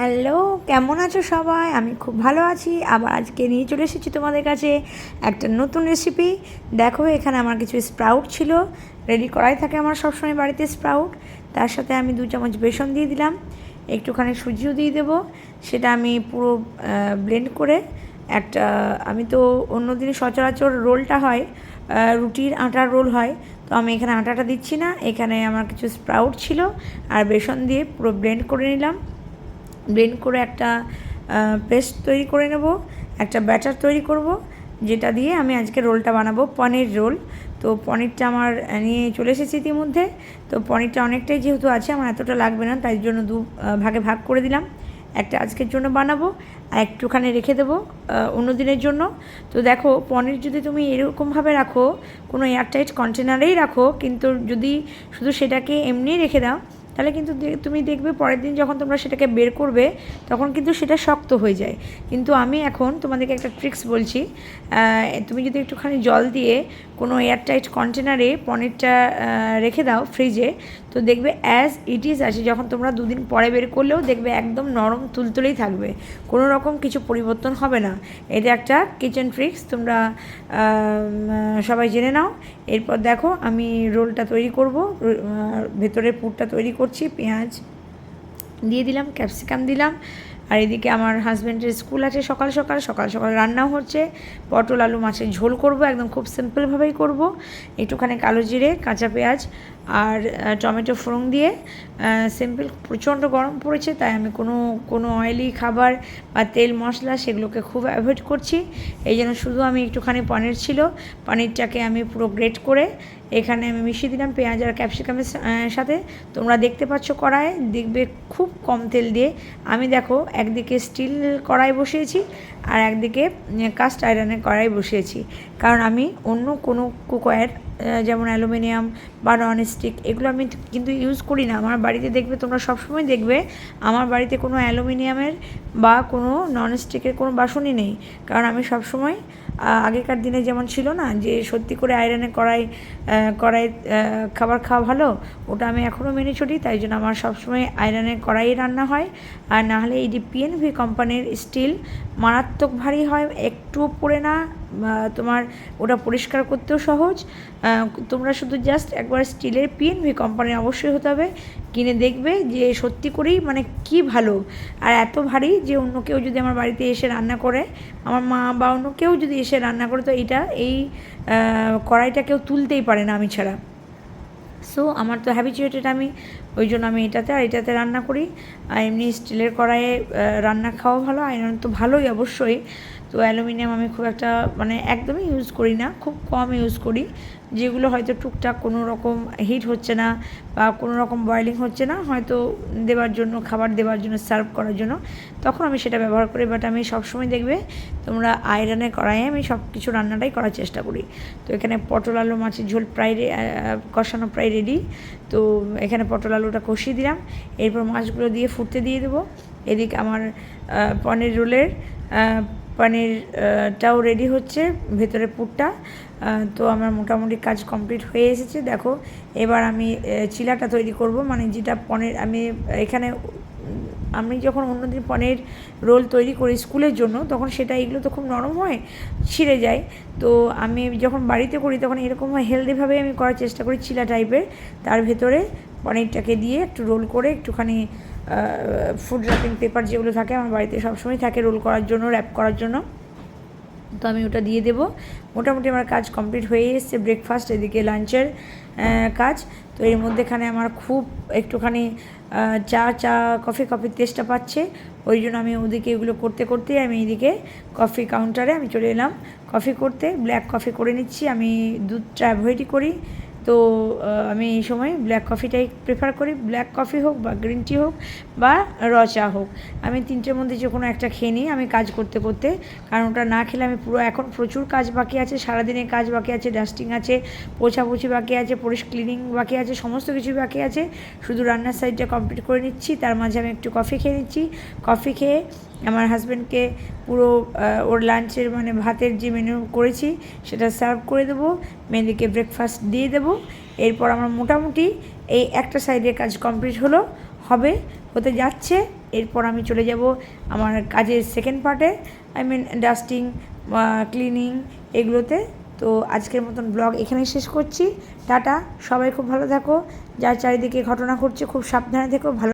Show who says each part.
Speaker 1: Hello, কেমন আছো সবাই? আমি খুব ভালো আছি। আবার আজকে নিয়ে চলে এসেছি তোমাদের কাছে একটা নতুন রেসিপি। দেখো, এখানে আমার কিছু স্প্রাউট ছিল, রেডি করাই থাকে আমার সবসময় বাড়িতে স্প্রাউট। তার সাথে আমি 2 চামচ বেসন দিয়ে দিলাম, একটুখানি সুজিও দিয়ে দেবো। সেটা আমি পুরো ব্লেন্ড করে একটা, আমি তো অন্য দিনে সচরাচর রোলটা হয় রুটির আটার রোল হয়, তো আমি এখানে আটাটা দিচ্ছি না। এখানে আমার কিছু স্প্রাউট ছিল আর বেসন দিয়ে পুরো ব্লেন্ড করে নিলাম। ব্লেন্ড করে একটা পেস্ট তৈরি করে নেব, একটা ব্যাটার তৈরি করব, যেটা দিয়ে আমি আজকে রোলটা বানাবো, পনির রোল। তো পনিরটা আমার নিয়ে চলে এসেছি ইতিমধ্যে। তো পনিরটা অনেকটাই যেহেতু আছে, আমার এতটা লাগবে না, তাই জন্য ভাগে ভাগ করে দিলাম। একটা আজকের জন্য বানাবো আর একটুখানি রেখে দেবো অন্য দিনের জন্য। তো দেখো, পনির যদি তুমি এরকমভাবে রাখো, কোনো এয়ারটাইট কন্টেনারেই রাখো, কিন্তু যদি শুধু সেটাকে এমনিই রেখে দাও, তাহলে কিন্তু তুমি দেখবে পরের দিন যখন তোমরা সেটাকে বের করবে তখন কিন্তু সেটা শক্ত হয়ে যায়। কিন্তু আমি এখন তোমাদেরকে একটা ট্রিক্স বলছি। তুমি যদি একটুখানি জল দিয়ে কোনো এয়ারটাইট কন্টেনারে পনিরটা রেখে দাও ফ্রিজে, তো দেখবে অ্যাজ ইট ইজ আছে, যখন তোমরা 2 দিন পরে বের করলেও দেখবে একদম নরম তুলতুলেই থাকবে, কোনো রকম কিছু পরিবর্তন হবে না। এটা একটা কিচেন ট্রিক্স, তোমরা সবাই জেনে নাও। এরপর দেখো, আমি রোলটা তৈরি করব, ভেতরের পুরটা তৈরি করছি। পেঁয়াজ দিয়ে দিলাম, ক্যাপসিকাম দিলাম, আর এদিকে আমার হাজব্যান্ডের স্কুল আছে, সকাল সকাল সকাল সকাল রান্নাও হচ্ছে। পটল আলু মাছের ঝোল করব, একদম খুব সিম্পলভাবেই করব। একটুখানি কালো জিরে, কাঁচা পেঁয়াজ আর টমেটো ফোড়ন দিয়ে সিম্পল। প্রচণ্ড গরম পড়েছে, তাই আমি কোনো অয়েলি খাবার বা তেল মশলা সেগুলোকে খুব অ্যাভয়েড করছি। এই জন্য শুধু আমি একটুখানি পনির ছিল, পনিরটাকে আমি পুরো গ্রেট করে এখানে আমি মিশিয়ে দিলাম পেঁয়াজ আর ক্যাপসিকামের সাথে। তোমরা দেখতে পাচ্ছ কড়াই, দেখবে খুব কম তেল দিয়ে। আমি দেখো একদিকে স্টিল কড়াই বসিয়েছি আর একদিকে কাস্ট আয়রনের কড়াই বসিয়েছি, কারণ আমি অন্য কোনো কুকওয়্যার যেমন অ্যালুমিনিয়াম বা ননস্টিক এগুলো আমি কিন্তু ইউজ করি না। আমার বাড়িতে দেখবে, তোমরা সবসময় দেখবে আমার বাড়িতে কোনো অ্যালুমিনিয়ামের বা কোনো ননস্টিকের কোনো বাসনই নেই, কারণ আমি সবসময় আগেকার দিনে যেমন ছিল না যে সত্যি করে আয়রনের কড়াই খাবার খাওয়া ভালো, ওটা আমি এখনও মেনে চলি। তাই জন্য আমার সবসময় আয়রনের কড়াইয়ে রান্না হয়। আর নাহলে এই যে পিএনভি কোম্পানির স্টিল মারাত্মক ভারী হয়, একটুও পড়ে না, তোমার ওটা পরিষ্কার করতেও সহজ। তোমরা শুধু জাস্ট একবার স্টিলের পিএনভি কোম্পানির অবশ্যই হতে হবে, কিনে দেখবে যে সত্যি করেই মানে কি ভালো। আর এত ভারী যে অন্য কেউ যদি আমার বাড়িতে এসে রান্না করে, আমার মা বা অন্য কেউ যদি এসে রান্না করে, তো এই কড়াইটা কেউ তুলতেই পারে না আমি ছাড়া। সো আমার তো হ্যাবিচুয়েটেড আমি, ওই জন্য আমি এটাতে রান্না করি। আর এমনি স্টিলের কড়াইয়ে রান্না খাওয়া ভালো, আয়রন তো ভালোই অবশ্যই। তো অ্যালুমিনিয়াম আমি খুব একটা মানে একদমই ইউজ করি না, খুব কম ইউজ করি। যেগুলো হয়তো টুকটাক কোনো রকম হিট হচ্ছে না বা কোনো রকম বয়েলিং হচ্ছে না, হয়তো দেওয়ার জন্য, খাবার দেওয়ার জন্য, সার্ভ করার জন্য, তখন আমি সেটা ব্যবহার করি। বাট আমি সবসময় দেখবে তোমরা আয়রনের কড়াইয়ে আমি সব কিছু রান্নাটাই করার চেষ্টা করি। তো এখানে পটল আলু মাছের ঝোল প্রায় কষানো প্রায় রেডি। তো এখানে পটল আলুটা কষিয়ে দিলাম, এরপর মাছগুলো দিয়ে ফুটতে দিয়ে দেবো। এদিকে আমার পনির রোলের পনিরটাও রেডি হচ্ছে, ভেতরে পুরটা। তো আমার মোটামুটি কাজ কমপ্লিট হয়ে এসেছে। দেখো, এবার আমি চিলাটা তৈরি করব, মানে যেটা পনির আমি এখানে, আমি যখন অন্যদিন পনির রোল তৈরি করি স্কুলের জন্য, তখন সেটা এগুলো তো খুব নরম হয়, ছিঁড়ে যায়। তো আমি যখন বাড়িতে করি তখন এরকম হেলদিভাবে আমি করার চেষ্টা করি, চিলা টাইপের। তার ভেতরে পনিরটাকে দিয়ে একটু রোল করে, একটুখানি ফুড র্যাপিং পেপার যেগুলো থাকে আমার বাড়িতে সবসময় থাকে রোল করার জন্য, র্যাপ করার জন্য, তো আমি ওটা দিয়ে দেবো। মোটামুটি আমার কাজ কমপ্লিট হয়ে এসছে। ব্রেকফাস্ট, এদিকে লাঞ্চের কাজ। তো এর মধ্যেখানে আমার খুব একটুখানি চা কফির টেস্টটা পাচ্ছে, ওই জন্য আমি ওদিকে এগুলো করতে করতে আমি এদিকে কফি কাউন্টারে আমি চলে এলাম কফি করতে। ব্ল্যাক কফি করে নিচ্ছি, আমি দুধটা অ্যাভয়েডই করি। তো আমি এই সময় ব্ল্যাক কফিটাই প্রেফার করি, ব্ল্যাক কফি হোক বা গ্রিন টি হোক বা র চা হোক, আমি তিনটের মধ্যে যে কোনো একটা খেয়ে নিই আমি কাজ করতে করতে। কারণ ওটা না খেলে আমি পুরো, এখন প্রচুর কাজ বাকি আছে, সারাদিনের কাজ বাকি আছে, ডাস্টিং আছে, পোছাপুছি বাকি আছে, ক্লিনিং বাকি আছে, সমস্ত কিছু বাকি আছে। শুধু রান্নার সাইডটা কমপ্লিট করে নিচ্ছি, তার মাঝে আমি একটু কফি খেয়ে নিচ্ছি। কফি খেয়ে আমার হাজব্যান্ডকে পুরো ওর লাঞ্চের মানে ভাতের যে মেনু করেছি সেটা সার্ভ করে দেবো, মেয়েদেরকে ব্রেকফাস্ট দিয়ে দেবো। এরপর আমার মোটামুটি এই একটা সাইডের কাজ কমপ্লিট হবে। হতে যাচ্ছে। এরপর আমি চলে যাব আমার কাজের সেকেন্ড পার্টে, আই মিন ডাস্টিং, ক্লিনিং এগুলোতে। তো আজকের মতন ব্লগ এখানেই শেষ করছি। টাটা, সবাই খুব ভালো থাকো, যার চারিদিকে ঘটনা ঘটছে খুব সাবধানে থেকো, ভালো